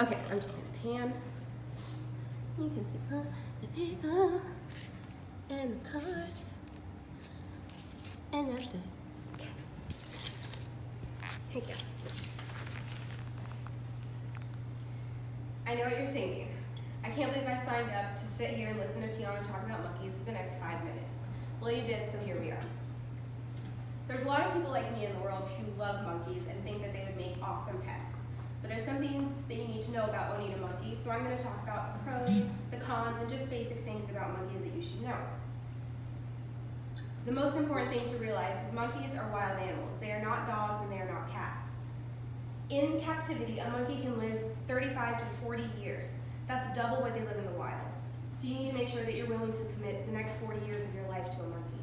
Okay, I'm just gonna pan. You can see all the people and the cards. And that's it. Okay. Hey, go. I know what you're thinking. I can't believe I signed up to sit here and listen to Tiana talk about monkeys for the next 5 minutes. Well, you did, so here we are. There's a lot of people like me in the world who love monkeys and think that they would make awesome pets. But there's some things that you need to know about owning a monkey, so I'm going to talk about the pros, the cons, and just basic things about monkeys that you should know. The most important thing to realize is monkeys are wild animals. They are not dogs and they are not cats. In captivity, a monkey can live 35 to 40 years. That's double what they live in the wild. So you need to make sure that you're willing to commit the next 40 years of your life to a monkey.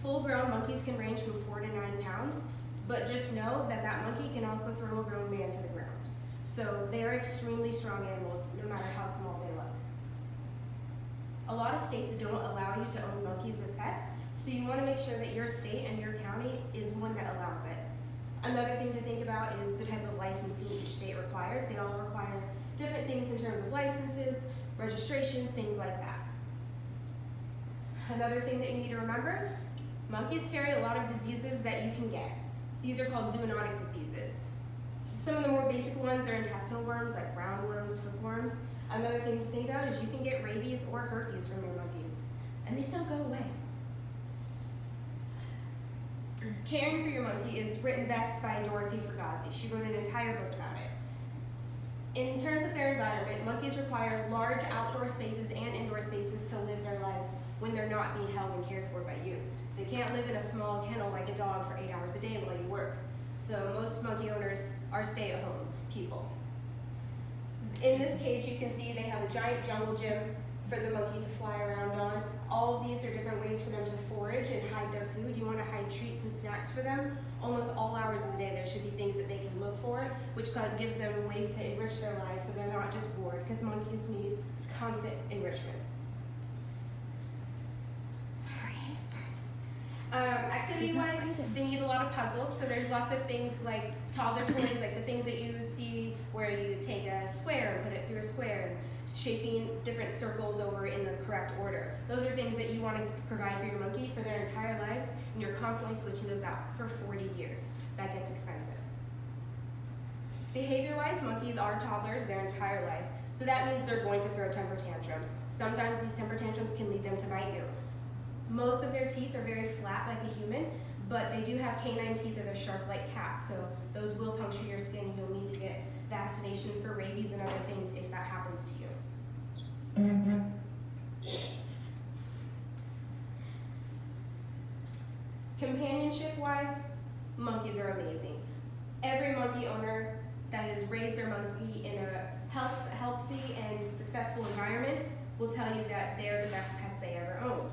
Full-grown monkeys can range from 4 to 9 pounds, but just know that that monkey can also throw a grown man to the ground. So they are extremely strong animals, no matter how small they look. A lot of states don't allow you to own monkeys as pets, so you want to make sure that your state and your county is one that allows it. Another thing to think about is the type of licensing each state requires. They all require different things in terms of licenses, registrations, things like that. Another thing that you need to remember, monkeys carry a lot of diseases that you can get. These are called zoonotic diseases. Some of the more basic ones are intestinal worms like roundworms, hookworms. Another thing to think about is you can get rabies or herpes from your monkeys, and these don't go away. Caring for your monkey is written best by Dorothy Fugazi. She wrote an entire book about it. In terms of their environment, monkeys require large outdoor spaces and indoor spaces to live their lives when they're not being held and cared for by you. They can't live in a small kennel like a dog for 8 hours a day while you work. So most monkey owners are stay-at-home people. In this cage, you can see they have a giant jungle gym for the monkey to fly around on. All of these are different ways for them to forage and hide their food. You want to hide treats and snacks for them. Almost all hours of the day, there should be things that they can look for, which gives them ways to enrich their lives so they're not just bored, because monkeys need constant enrichment. Activity-wise, they need a lot of puzzles, so there's lots of things like toddler toys, like the things that you see where you take a square and put it through a square, and shaping different circles over in the correct order. Those are things that you want to provide for your monkey for their entire lives, and you're constantly switching those out for 40 years. That gets expensive. Behavior-wise, monkeys are toddlers their entire life, so that means they're going to throw temper tantrums. Sometimes these temper tantrums can lead them to bite you. Most of their teeth are very flat like a human, but they do have canine teeth that are sharp like cats, so those will puncture your skin and you'll need to get vaccinations for rabies and other things if that happens to you. Companionship-wise, monkeys are amazing. Every monkey owner that has raised their monkey in a healthy and successful environment will tell you that they're the best pets they ever owned.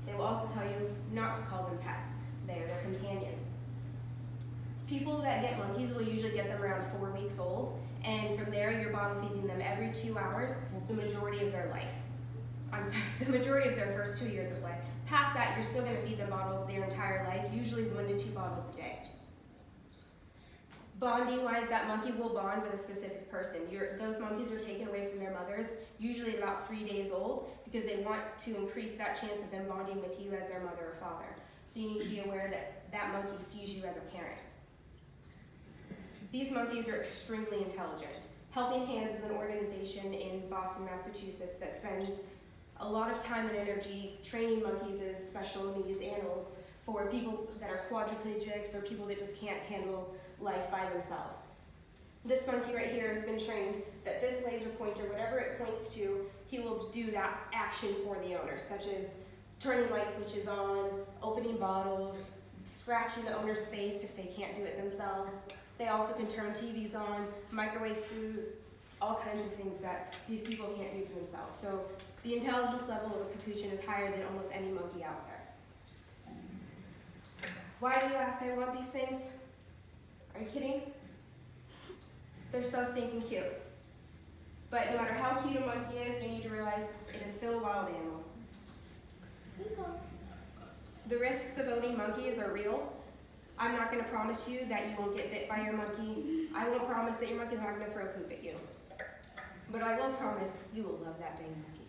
They will also tell you not to call them pets. They are their companions. People that get monkeys will usually get them around 4 weeks old, and from there you're bottle feeding them every 2 hours the majority of their life. The majority of their first 2 years of life. Past that, you're still going to feed them bottles their entire life, usually 1 to 2 bottles a day. Bonding-wise, that monkey will bond with a specific person. Those monkeys are taken away from their mothers, usually at about 3 days old, because they want to increase that chance of them bonding with you as their mother or father. So you need to be aware that that monkey sees you as a parent. These monkeys are extremely intelligent. Helping Hands is an organization in Boston, Massachusetts that spends a lot of time and energy training monkeys as special needs animals for people that are quadriplegics or people that just can't handle life by themselves. This monkey right here has been trained that this laser pointer, whatever it points to, he will do that action for the owner, such as turning light switches on, opening bottles, scratching the owner's face if they can't do it themselves. They also can turn TVs on, microwave food, all kinds of things that these people can't do for themselves. So the intelligence level of a capuchin is higher than almost any monkey out there. Why do you ask I want these things? Are you kidding? They're so stinking cute. But no matter how cute a monkey is, you need to realize it is still a wild animal. The risks of owning monkeys are real. I'm not going to promise you that you won't get bit by your monkey. I won't promise that your monkey's not gonna throw poop at you. But I will promise you will love that dang monkey.